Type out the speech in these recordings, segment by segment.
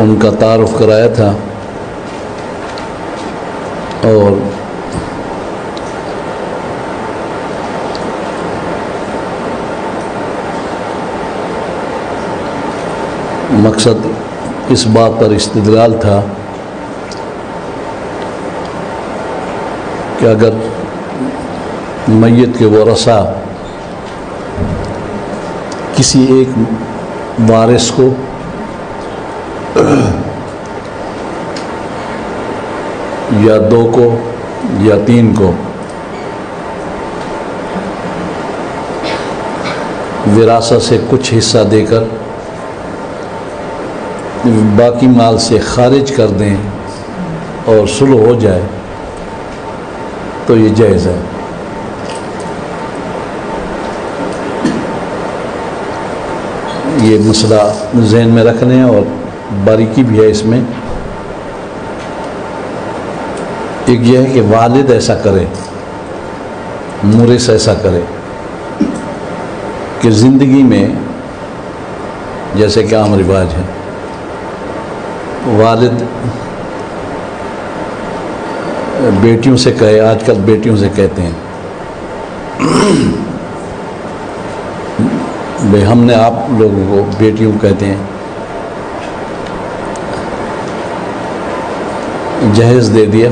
ان کا تعارف کرایا تھا، اور مقصد اس بات پر استدلال تھا کہ اگر میت کے ورثاء کسی ایک وارث کو یا 2 کو یا 3 کو وراثت سے کچھ حصہ دے کر باقی مال سے خارج کر دیں اور صلح ہو جائے تو یہ جائز ہے۔ یہ مسئلہ ذہن میں رکھنے اور باریکی بھی ہے اس میں۔ ایک یہ ہے کہ والد ایسا کرے، مورث ایسا کرے کہ زندگی میں، جیسے کہ عام رواج ہے، والد بیٹیوں سے کہے، آج کل بیٹیوں سے کہتے ہیں بھئی ہم نے آپ لوگوں کو بیٹیوں کہتے ہیں، جہیز دے دیا،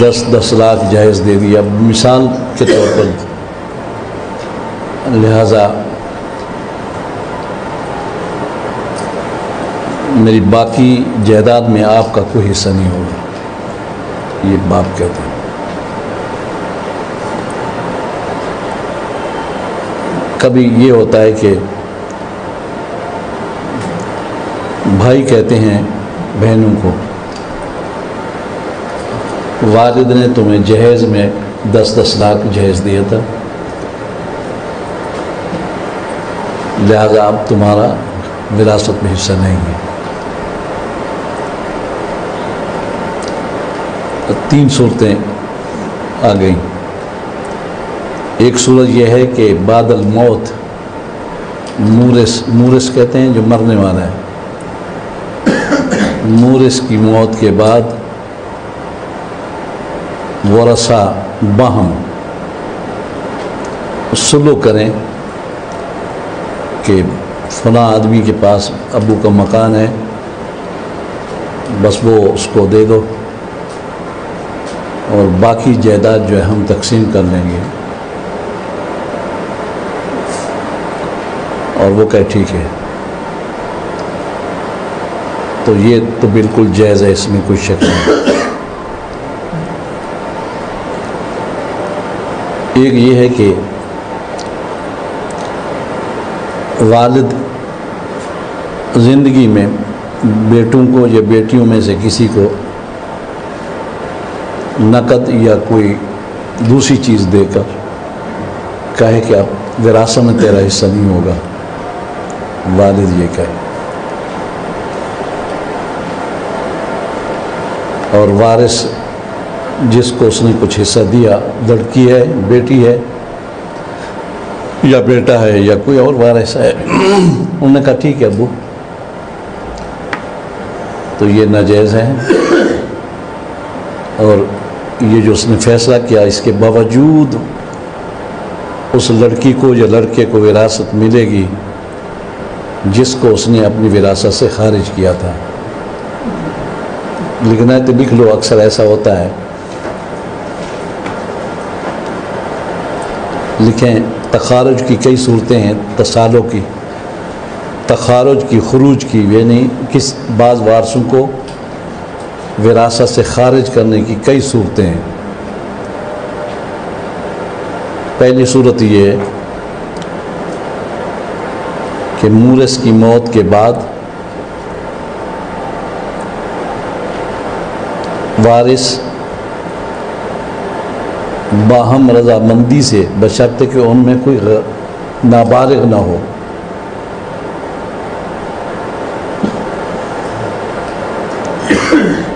10 لاکھ جہیز دے دیا مثال کے طور پر، لہذا میری باقی جائیداد میں آپ کا کوئی حصہ نہیں ہوگا، یہ باپ کہتے ہیں۔ کبھی یہ ہوتا ہے کہ بھائی کہتے ہیں بہنوں کو، والد نے تمہیں جہیز میں 10 لاکھ جہیز دیا تھا، لہذا اب تمہارا وراثت میں حصہ نہیں ہے۔ 3 صورتیں آ گئیں۔ ایک صورت یہ ہے کہ بعد الموت مورث کہتے ہیں جو مرنے والا ہے، مورث کی موت کے بعد ورثاء باہم صلح کریں کہ فلاں آدمی کے پاس ابو کا مکان ہے، بس وہ اس کو دے دو اور باقی جائیداد جو ہے ہم تقسیم کر لیں گے، اور وہ کہے ٹھیک ہے، تو یہ تو بالکل جائز ہے، اس میں کوئی شک نہیں۔ ایک یہ ہے کہ والد زندگی میں بیٹوں کو یا بیٹیوں میں سے کسی کو نقد یا کوئی دوسری چیز دے کر کہے کہ اب وراثت میں تیرا حصہ نہیں ہوگا، والد یہ کہے، اور وارث جس کو اس نے کچھ حصہ دیا، لڑکی ہے، بیٹی ہے یا بیٹا ہے یا کوئی اور وارث ہے، انہوں نے کہا ٹھیک ہے ابو، تو یہ ناجائز ہے۔ اور یہ جو اس نے فیصلہ کیا، اس کے باوجود اس لڑکی کو یا لڑکے کو وراثت ملے گی جس کو اس نے اپنی وراثت سے خارج کیا تھا۔ لکھنا ہے تو لکھ لو، اکثر ایسا ہوتا ہے، لکھیں تخارج کی کئی صورتیں ہیں، تصالح کی، تخارج کی، خروج کی، یعنی کس بعض وارثوں کو وراثت سے خارج کرنے کی کئی صورتیں ہیں۔ پہلی صورت یہ ہے کہ مورث کی موت کے بعد وارث باہم رضامندی سے، بشرط کہ ان میں کوئی نابالغ نہ ہو،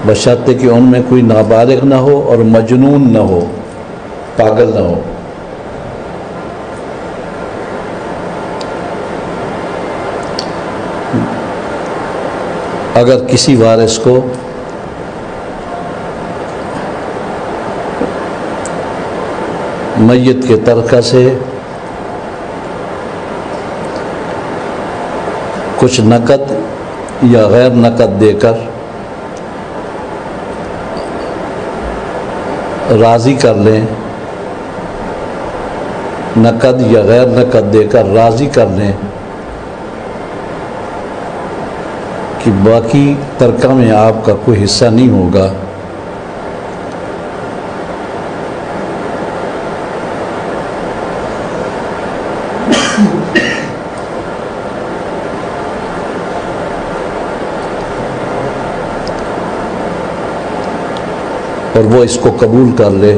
بشرط کہ ان میں کوئی نابالغ نہ ہو اور مجنون نہ ہو، پاگل نہ ہو۔ اگر کسی وارث کو میت کے ترکہ سے کچھ نقد یا غیر نقد دے کر راضی کر لیں، نقد یا غیر نقد دے کر راضی کر لیں کہ باقی ترکہ میں آپ کا کوئی حصہ نہیں ہوگا، اور وہ اس کو قبول کر لے،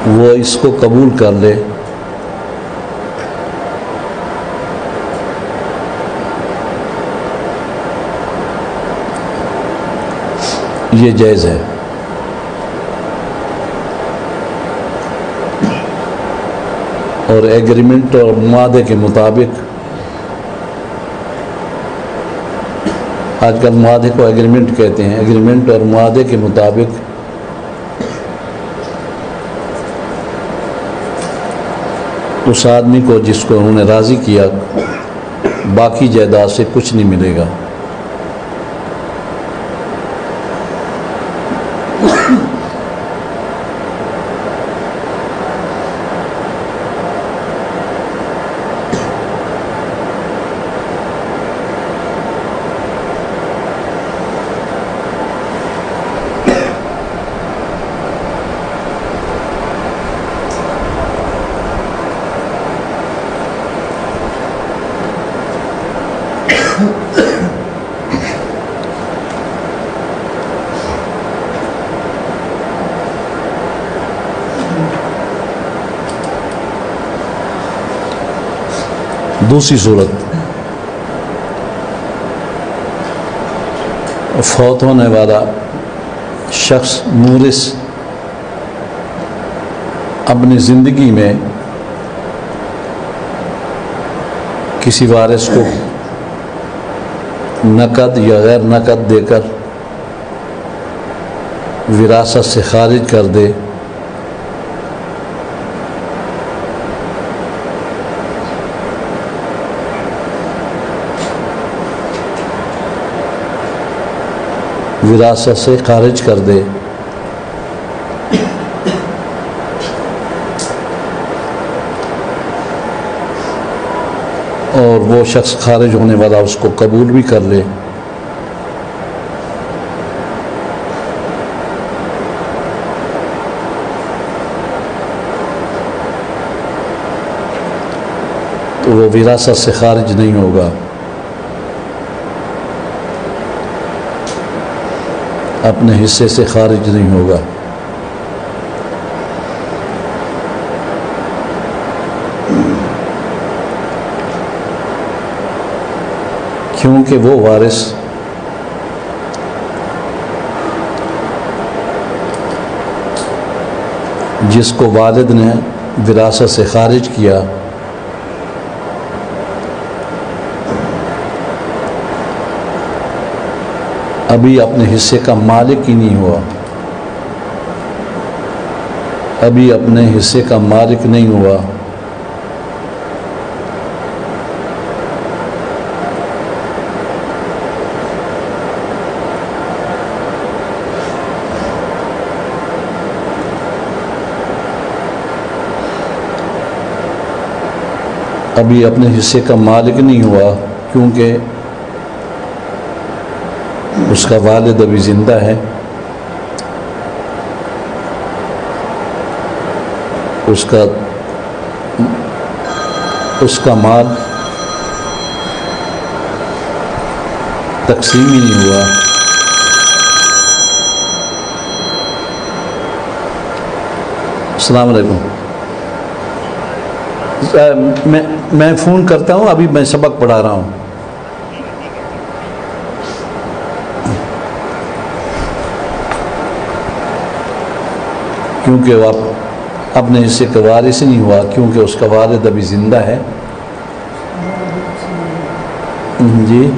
وہ اس کو قبول کر لے، یہ جائز ہے۔ اور ایگریمنٹ اور معاہدے کے مطابق، آج کل معاہدے کو ایگریمنٹ کہتے ہیں، ایگریمنٹ اور معاہدے کے مطابق اس آدمی کو جس کو انہوں نے راضی کیا باقی جائیداد سے کچھ نہیں ملے گا۔ دوسری صورت، فوت ہونے والا شخص مورث اپنی زندگی میں کسی وارث کو نقد یا غیر نقد دے کر وراثت سے خارج کر دے، وراثت سے خارج کر دے، اور وہ شخص خارج ہونے والا اس کو قبول بھی کر لے، تو وہ وراثت سے خارج نہیں ہوگا، اپنے حصے سے خارج نہیں ہوگا۔ کیونکہ وہ وارث جس کو والد نے وراثت سے خارج کیا ابھی اپنے حصے کا مالک ہی نہیں ہوا، ابھی اپنے حصے کا مالک نہیں ہوا، ابھی اپنے حصے کا مالک نہیں ہوا، کیونکہ اس کا والد ابھی زندہ ہے، اس کا مال تقسیم ہی نہیں ہوا۔ السلام علیکم، میں فون کرتا ہوں، ابھی میں سبق پڑھا رہا ہوں۔ کیونکہ وہ اپنے حصے کا وارث نہیں ہوا، کیونکہ اس کا والد ابھی زندہ ہے، جی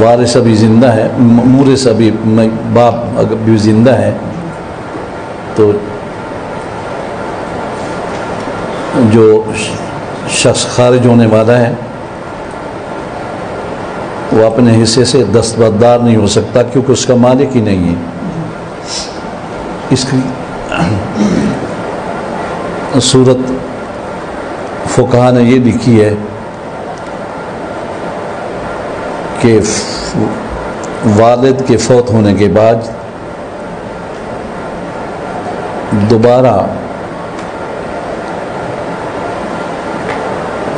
وارث ابھی زندہ ہے، مورث ابھی باپ اگر بھی زندہ ہے تو جو شخص خارج ہونے والا ہے وہ اپنے حصے سے دستبردار نہیں ہو سکتا کیونکہ اس کا مالک ہی نہیں ہے۔ اس کی صورت فقہا نے یہ لکھی ہے کہ والد کے فوت ہونے کے بعد دوبارہ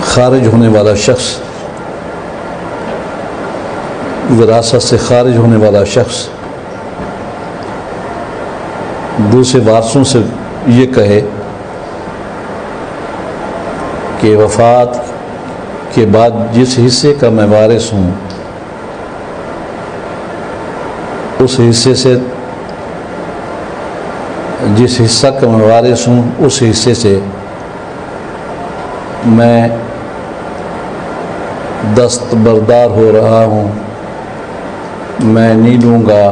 خارج ہونے والا شخص، وراثت سے خارج ہونے والا شخص دوسرے وارثوں سے یہ کہے کہ وفات کے بعد جس حصے کا میں وارث ہوں اس حصے سے، جس حصہ کا میں وارث ہوں اس حصے سے میں دستبردار ہو رہا ہوں، میں نہیں لوں گا۔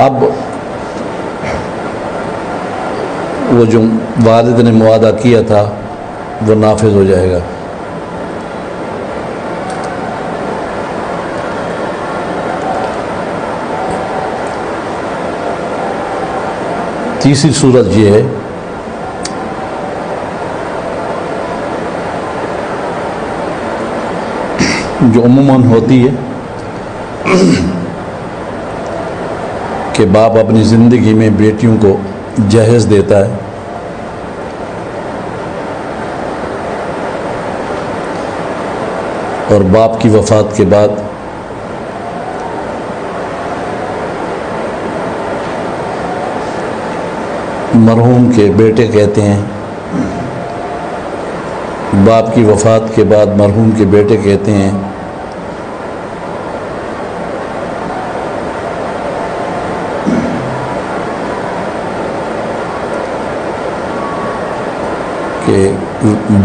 اب وہ جو والد نے معاہدہ کیا تھا وہ نافذ ہو جائے گا۔ تیسری صورت یہ ہے جو عموماً ہوتی ہے کہ باپ اپنی زندگی میں بیٹیوں کو جہیز دیتا ہے، اور باپ کی وفات کے بعد مرحوم کے بیٹے کہتے ہیں، باپ کی وفات کے بعد مرحوم کے بیٹے کہتے ہیں کہ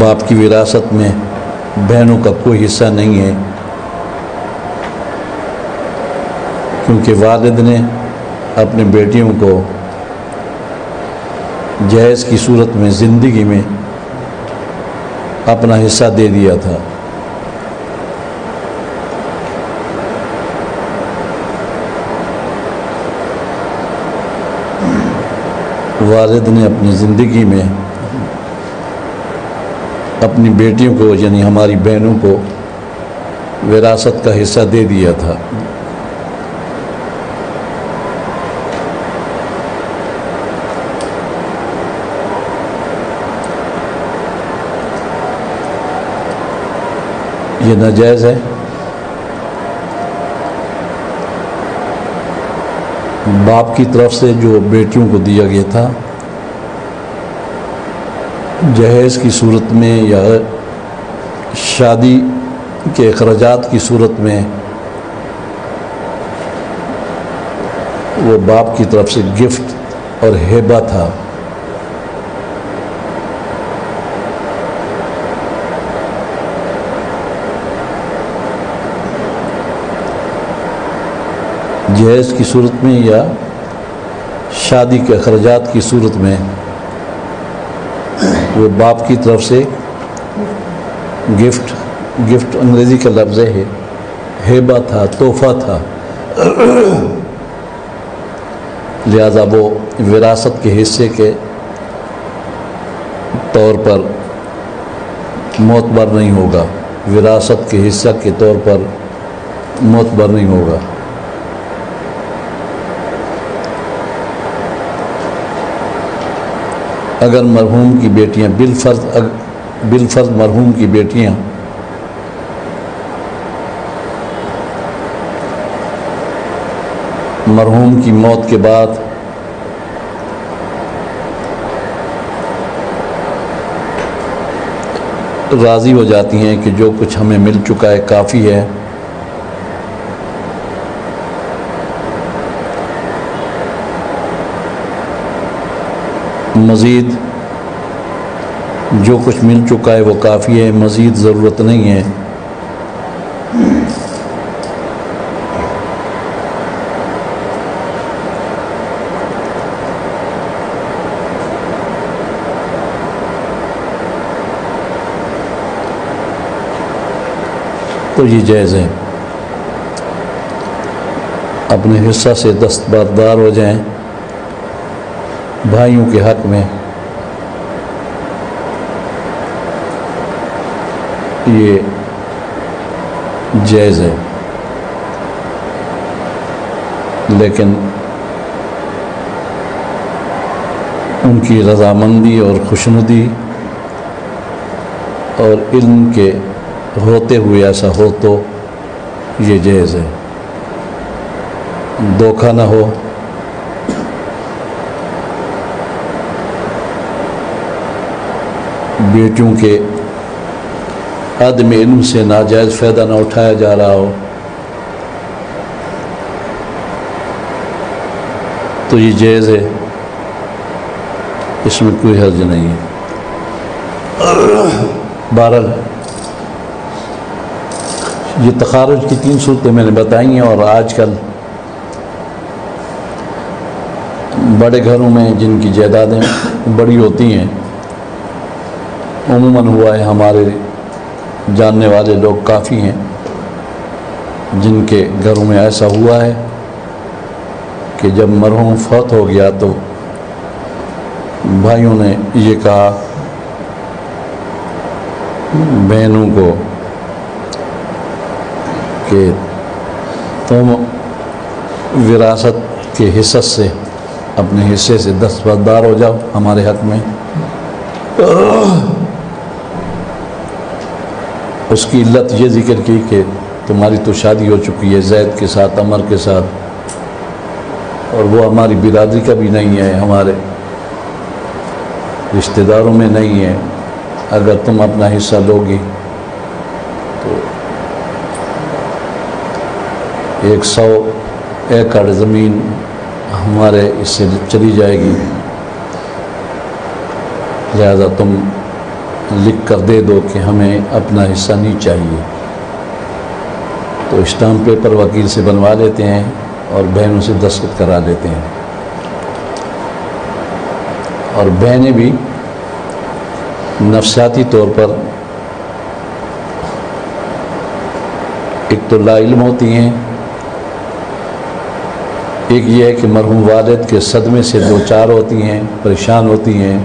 باپ کی وراثت میں بہنوں کا کوئی حصہ نہیں ہے، کیونکہ والد نے اپنے بیٹیوں کو جہیز کی صورت میں زندگی میں اپنا حصہ دے دیا تھا۔ والد نے اپنی زندگی میں اپنی بیٹیوں کو یعنی ہماری بہنوں کو وراثت کا حصہ دے دیا تھا۔ یہ ناجائز ہے۔ باپ کی طرف سے جو بیٹیوں کو دیا گیا تھا جہیز کی صورت میں یا شادی کے اخراجات کی صورت میں وہ باپ کی طرف سے گفٹ اور ہیبہ تھا۔ جہیز کی صورت میں یا شادی کے اخراجات کی صورت میں وہ باپ کی طرف سے گفٹ انگریزی کا لفظ ہے ہیبہ تھا، تحفہ تھا، لہذا وہ وراثت کے حصے کے طور پر معتبر نہیں ہوگا، وراثت کے حصہ کے طور پر معتبر نہیں ہوگا۔ اگر مرحوم کی بیٹیاں بالفرض مرحوم کی بیٹیاں مرحوم کی موت کے بعد راضی ہو جاتی ہیں کہ جو کچھ ہمیں مل چکا ہے کافی ہے، مزید جو کچھ مل چکا ہے وہ کافی ہے، مزید ضرورت نہیں ہے۔ تو یہ جائز ہے، اپنے حصہ سے دستبردار ہو جائیں بھائیوں کے حق میں، یہ جائز ہے، لیکن ان کی رضامندی اور خوشنودی اور علم کے ہوتے ہوئے ایسا ہو تو یہ جائز ہے، دھوکہ نہ ہو۔ بیٹیوں کے عدم علم سے ناجائز فائدہ نہ اٹھایا جا رہا ہو تو یہ جائز ہے، اس میں کوئی حرج نہیں ہے۔ بہرحال یہ تخارج کی 3 صورتیں میں نے بتائی ہیں، اور آج کل بڑے گھروں میں جن کی جائیدادیں بڑی ہوتی ہیں، عموماً ہوا ہے، ہمارے جاننے والے لوگ کافی ہیں جن کے گھروں میں ایسا ہوا ہے کہ جب مرحوم فوت ہو گیا تو بھائیوں نے یہ کہا بہنوں کو کہ تم وراثت کے حصے سے، اپنے حصے سے دستبردار ہو جاؤ ہمارے حق میں۔ اس کی علت یہ ذکر کی کہ تمہاری تو شادی ہو چکی ہے زید کے ساتھ، عمر کے ساتھ، اور وہ ہماری برادری کا بھی نہیں ہے، ہمارے رشتہ داروں میں نہیں ہے، اگر تم اپنا حصہ لو گی تو 100 ایکڑ زمین ہمارے اس سے چلی جائے گی، لہذا تم لکھ کر دے دو کہ ہمیں اپنا حصہ نہیں چاہیے۔ تو اسٹامپ پیپر وکیل سے بنوا لیتے ہیں اور بہنوں سے دستخط کرا لیتے ہیں، اور بہنیں بھی نفسیاتی طور پر ایک تو لا علم ہوتی ہیں، ایک یہ ہے کہ مرحوم والد کے صدمے سے دوچار ہوتی ہیں، پریشان ہوتی ہیں۔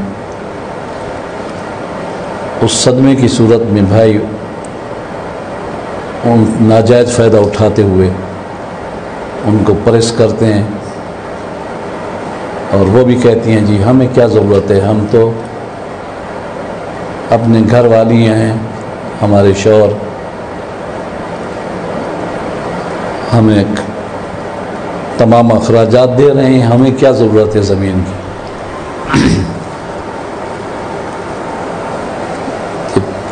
اس صدمے کی صورت میں بھائی ان ناجائز فائدہ اٹھاتے ہوئے ان کو پریس کرتے ہیں، اور وہ بھی کہتی ہیں جی ہمیں کیا ضرورت ہے، ہم تو اپنے گھر والی ہیں، ہمارے شوہر ہمیں تمام اخراجات دے رہے ہیں، ہمیں کیا ضرورت ہے زمین کی۔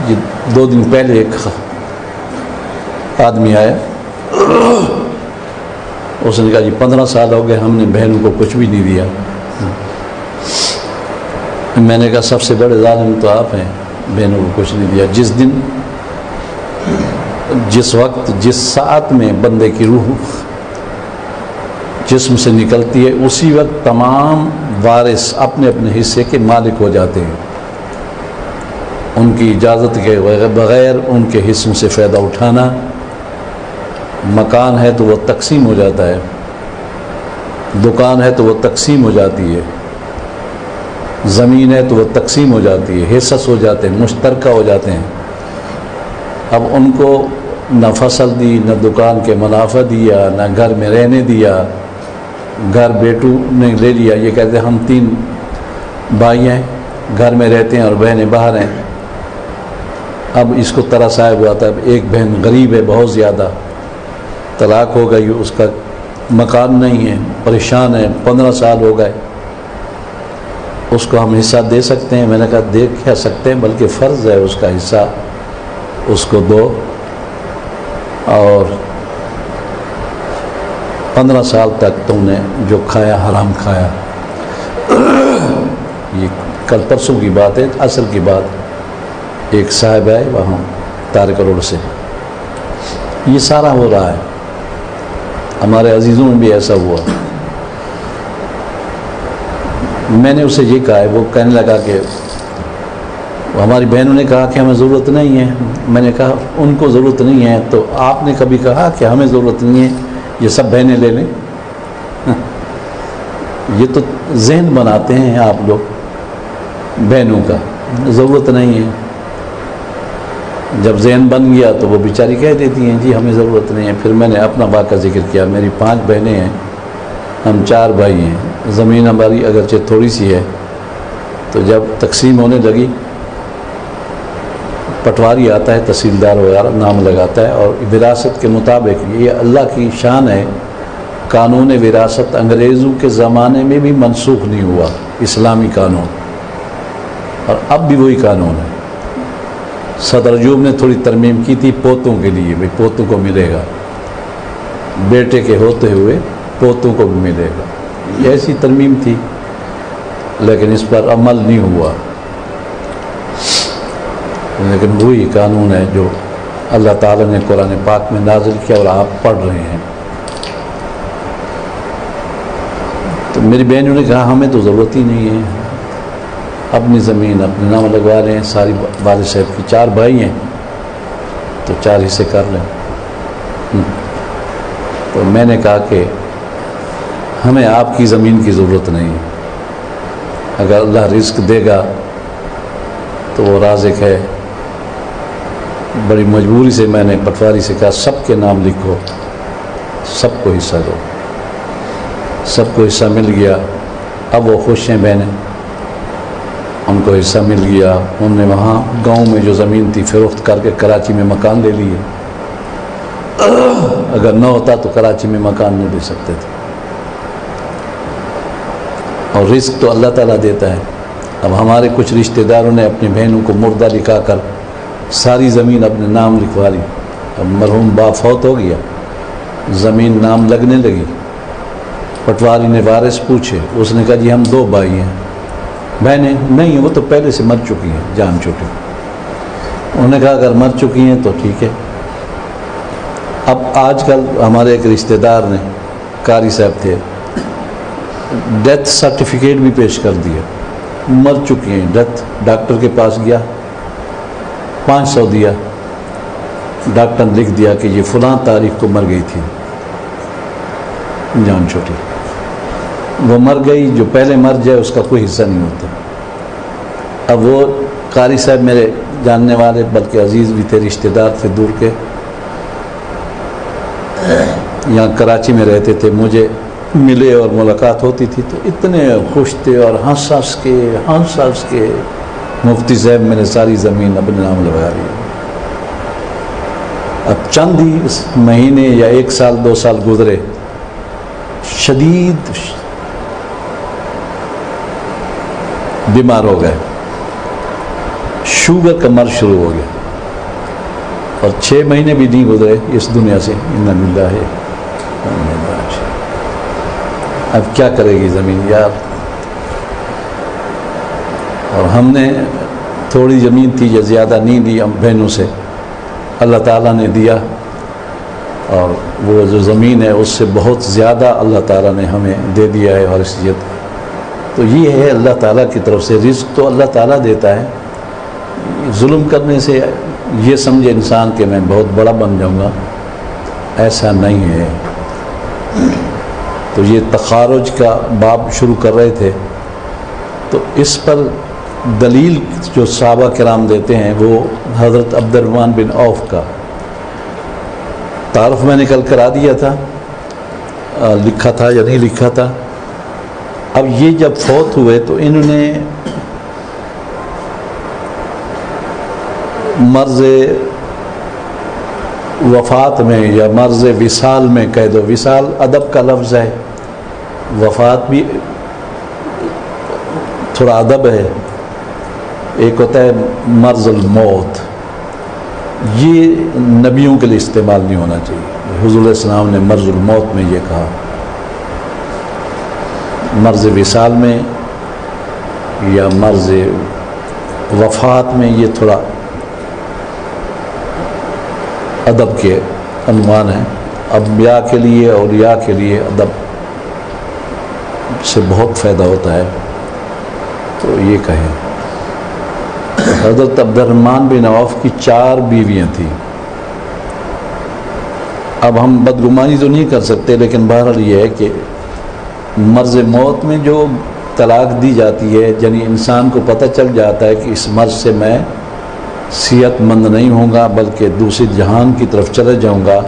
یہ 2 دن پہلے ایک آدمی آیا، اس نے کہا جی 15 سال ہو گئے ہم نے بہنوں کو کچھ بھی نہیں دیا۔ میں نے کہا سب سے بڑے ظالم تو آپ ہیں، بہنوں کو کچھ نہیں دیا۔ جس وقت جس ساعت میں بندے کی روح جسم سے نکلتی ہے اسی وقت تمام وارث اپنے اپنے حصے کے مالک ہو جاتے ہیں، ان کی اجازت کے بغیر ان کے حصوں سے فائدہ اٹھانا۔ مکان ہے تو وہ تقسیم ہو جاتا ہے، دکان ہے تو وہ تقسیم ہو جاتی ہے، زمین ہے تو وہ تقسیم ہو جاتی ہے، حصص ہو جاتے ہیں، مشترکہ ہو جاتے ہیں۔ اب ان کو نہ فصل دی، نہ دکان کے منافع دیا، نہ گھر میں رہنے دیا، گھر بیٹو نے لے لیا۔ یہ کہتے ہیں ہم 3 بھائی ہیں، گھر میں رہتے ہیں اور بہنیں باہر ہیں۔ اب اس کو ترس آیا ہوا تھا، ایک بہن غریب ہے بہت زیادہ، طلاق ہو گئی، اس کا مکان نہیں ہے، پریشان ہے، 15 سال ہو گئے، اس کو ہم حصہ دے سکتے ہیں؟ میں نے کہا دے کیا سکتے ہیں، بلکہ فرض ہے اس کا حصہ اس کو دو، اور 15 سال تک تم نے جو کھایا حرام کھایا، یہ کل پرسوں کی بات ہے، اصل کی بات، ایک صاحب ہے وہاں تارک روڈ سے، یہ سارا ہو رہا ہے، ہمارے عزیزوں میں بھی ایسا ہوا۔ میں نے اسے یہ کہا ہے، وہ کہنے لگا کہ ہماری بہنوں نے کہا کہ ہمیں ضرورت نہیں ہے۔ میں نے کہا ان کو ضرورت نہیں ہے تو آپ نے کبھی کہا کہ ہمیں ضرورت نہیں ہے، یہ سب بہنیں لے لیں؟ یہ تو ذہن بناتے ہیں آپ لوگ بہنوں کا، ضرورت نہیں ہے۔ جب ذہن بن گیا تو وہ بیچاری کہہ دیتی ہیں جی ہمیں ضرورت نہیں ہے۔ پھر میں نے اپنا واقعہ ذکر کیا، میری 5 بہنیں ہیں، ہم 4 بھائی ہیں، زمین ہماری اگرچہ تھوڑی سی ہے، تو جب تقسیم ہونے لگی پٹواری آتا ہے، تحصیلدار وغیرہ نام لگاتا ہے، اور وراثت کے مطابق یہ اللہ کی شان ہے، قانون وراثت انگریزوں کے زمانے میں بھی منسوخ نہیں ہوا، اسلامی قانون، اور اب بھی وہی قانون ہے۔ صدر ایوب نے تھوڑی ترمیم کی تھی پوتوں کے لیے، بھئی پوتوں کو ملے گا، بیٹے کے ہوتے ہوئے پوتوں کو بھی ملے گا، یہ ایسی ترمیم تھی، لیکن اس پر عمل نہیں ہوا۔ لیکن وہی قانون ہے جو اللہ تعالیٰ نے قرآن پاک میں نازل کیا اور آپ پڑھ رہے ہیں۔ تو میری بہنوں نے کہا ہمیں تو ضرورت ہی نہیں ہے، اپنی زمین اپنے نام لگوا لیں، ساری والد صاحب کی 4 بھائی ہیں تو 4 حصے کر لیں۔ تو میں نے کہا کہ ہمیں آپ کی زمین کی ضرورت نہیں ہے، اگر اللہ رزق دے گا تو وہ رازق ہے۔ بڑی مجبوری سے میں نے پٹواری سے کہا سب کے نام لکھو، سب کو حصہ دو، سب کو حصہ مل گیا۔ اب وہ خوش ہیں بہنیں، ان کو حصہ مل گیا، انہوں نے وہاں گاؤں میں جو زمین تھی فروخت کر کے کراچی میں مکان لے لیے، اگر نہ ہوتا تو کراچی میں مکان نہیں لے سکتے تھے۔ اور رزق تو اللہ تعالیٰ دیتا ہے۔ اب ہمارے کچھ رشتہ داروں نے اپنی بہنوں کو مردہ لکھا کر ساری زمین اپنے نام لکھوا لی۔ اب مرحوم باپ فوت ہو گیا، زمین نام لگنے لگی، پٹواری نے وارث پوچھے، اس نے کہا جی ہم 2 بھائی ہیں، بہنیں نہیں، وہ تو پہلے سے مر چکی ہیں، جان چکی۔ انہوں نے کہا اگر مر چکی ہیں تو ٹھیک ہے۔ اب آج کل ہمارے ایک رشتہ دار نے، قاری صاحب تھے، ڈیتھ سرٹیفکیٹ بھی پیش کر دیا، مر چکی ہیں، ڈیتھ، ڈاکٹر کے پاس گیا، 500 دیا، ڈاکٹر نے لکھ دیا کہ یہ فلاں تاریخ کو مر گئی تھی، جان چھوٹی، وہ مر گئی، جو پہلے مر جائے اس کا کوئی حصہ نہیں ہوتا۔ اب وہ قاری صاحب میرے جاننے والے بلکہ عزیز بھی تھے، رشتہ دار تھے دور کے، یہاں کراچی میں رہتے تھے، مجھے ملے اور ملاقات ہوتی تھی تو اتنے خوش تھے اور ہنس ہنس کے مفتی صاحب میں نے ساری زمین اپنے نام لگا لی۔ اب چند ہی مہینے یا 1 سال 2 سال گزرے، شدید بیمار ہو گئے، شوگر کا مرض شروع ہو گیا، اور 6 مہینے بھی نہیں گزرے اس دنیا سے، انا للہ ہے۔ اب کیا کرے گی زمین یار؟ اور ہم نے تھوڑی زمین تھی یا زیادہ نہیں دی ہم بہنوں سے، اللہ تعالیٰ نے دیا، اور وہ جو زمین ہے اس سے بہت زیادہ اللہ تعالیٰ نے ہمیں دے دیا ہے اور حیثیت۔ تو یہ ہے اللہ تعالیٰ کی طرف سے، رزق تو اللہ تعالیٰ دیتا ہے۔ ظلم کرنے سے یہ سمجھے انسان کہ میں بہت بڑا بن جاؤں گا، ایسا نہیں ہے۔ تو یہ تخارج کا باب شروع کر رہے تھے، تو اس پر دلیل جو صحابہ کرام دیتے ہیں وہ حضرت عبد الرحمن بن عوف کا تعارف میں نے کل کرا دیا تھا، لکھا تھا یا نہیں لکھا تھا۔ اب یہ جب فوت ہوئے تو انہوں نے مرض وفات میں یا مرض وصال میں کہہ دو، وصال ادب کا لفظ ہے، وفات بھی تھوڑا ادب ہے، ایک ہوتا ہے مرض الموت، یہ نبیوں کے لیے استعمال نہیں ہونا چاہیے۔ حضور علیہ السلام نے مرض الموت میں یہ کہا، مرض وصال میں یا مرض وفات میں یہ تھوڑا ادب کے عنوان ہیں. انبیاء کے لیے اولیاء کے لیے ادب سے بہت فائدہ ہوتا ہے. تو یہ کہیں حضرت عبد الرحمن بن عوف کی 4 بیویاں تھیں. اب ہم بدگمانی تو نہیں کر سکتے، لیکن بہرحال یہ ہے کہ مرض موت میں جو طلاق دی جاتی ہے، یعنی انسان کو پتہ چل جاتا ہے کہ اس مرض سے میں صحت مند نہیں ہوں گا بلکہ دوسری جہان کی طرف چلے جاؤں گا،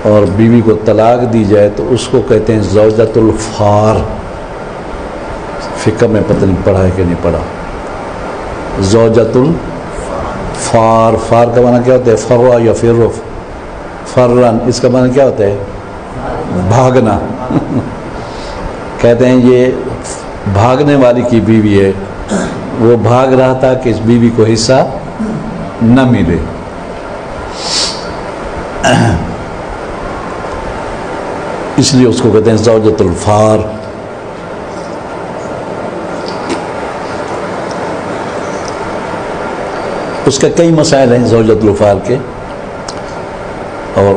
اور بیوی کو طلاق دی جائے تو اس کو کہتے ہیں زوجۃ الفار. فقہ میں پتہ نہیں پڑھا ہے کہ نہیں پڑھا. زوجۃ الفار، فار کا معنی کیا ہوتا ہے؟ فروا یا فرف، فرن اس کا معنی کیا ہوتا ہے؟ بھاگنا. کہتے ہیں یہ بھاگنے والی کی بیوی ہے، وہ بھاگ رہا تھا کہ اس بیوی کو حصہ نہ ملے. اس لیے اس کو کہتے ہیں زوجۃ الفار. اس کے کئی مسائل ہیں زوجۃ الفار کے، اور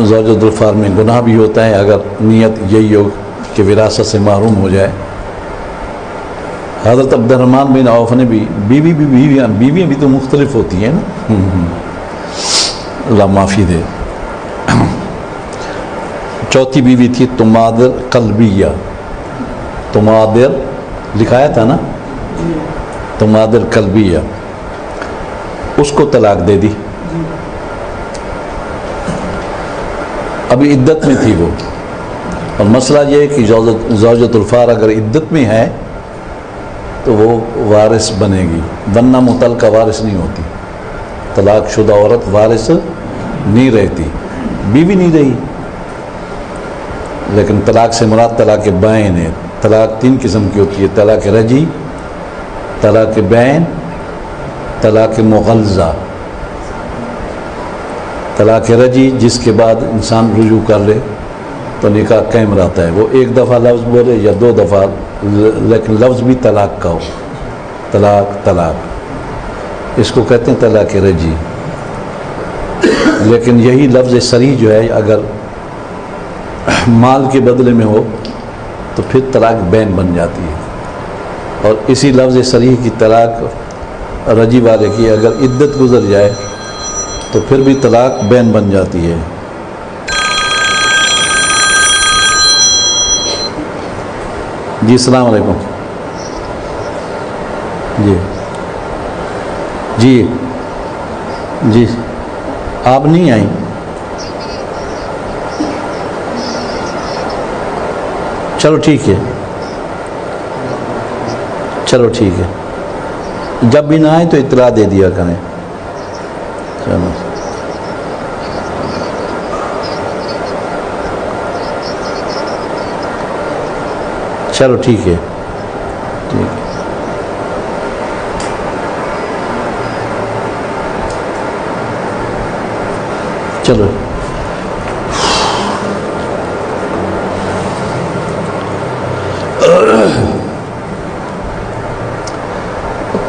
زوجۃ الفار میں گناہ بھی ہوتا ہے اگر نیت یہی ہو کہ وراثت سے محروم ہو جائے. حضرت عبد الرحمن بن عوف نے بھی بیویاں بھی تو مختلف ہوتی ہیں نا، اللہ معافی دے. 4تھی بیوی تھی تمادر قلبیہ. تمادر لکھایا تھا نا، تمادر قلبیہ. اس کو طلاق دے دی. ابھی عدت میں تھی وہ، اور مسئلہ یہ ہے کہ زوجۃ الفار اگر عدت میں ہے تو وہ وارث بنے گی، ورنہ متعلقہ وارث نہیں ہوتی. طلاق شدہ عورت وارث نہیں رہتی، بیوی نہیں رہی. لیکن طلاق سے مراد طلاق بائن ہے. طلاق 3 قسم کی ہوتی ہے: طلاق رجعی، طلاق بائن، طلاق مغلظہ. طلاق رجعی جس کے بعد انسان رجوع کر لے تو نکاح قائم رہتا ہے. وہ 1 دفعہ لفظ بولے یا 2 دفعہ، لیکن لفظ بھی طلاق کا ہو. طلاق اس کو کہتے ہیں طلاق رجعی. لیکن یہی لفظ صریح جو ہے اگر مال کے بدلے میں ہو تو پھر طلاق بین بن جاتی ہے. اور اسی لفظ صریح کی طلاق رجعی والے کی اگر عدت گزر جائے تو پھر بھی طلاق بین بن جاتی ہے. جی السلام علیکم. جی آپ نہیں آئیں؟ چلو ٹھیک ہے، چلو ٹھیک ہے. جب بھی نہ آئیں تو اطلاع دے دیا کریں. چلو چلو ٹھیک ہے، ٹھیک ہے. چلو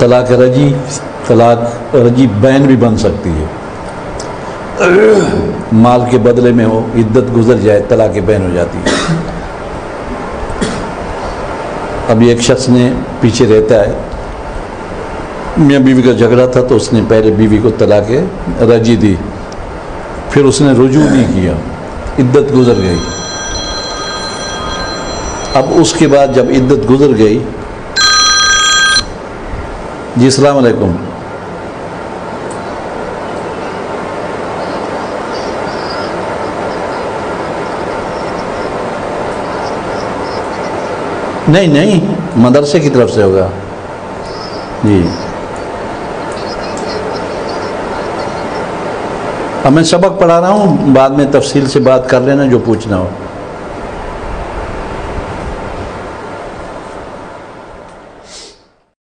طلاق رجعی بین بھی بن سکتی ہے. مال کے بدلے میں ہو، عدت گزر جائے، طلاق بین ہو جاتی ہے. ابھی ایک شخص نے پیچھے رہتا ہے، میاں بیوی کا جھگڑا تھا تو اس نے پہلے بیوی کو طلاق رجعی دی، پھر اس نے رجوع نہیں کیا، عدت گزر گئی. اب اس کے بعد جب عدت گزر گئی، جی السلام علیکم. نہیں مدرسے کی طرف سے ہوگا. جی اب میں سبق پڑھا رہا ہوں، بعد میں تفصیل سے بات کر لینا جو پوچھنا ہو.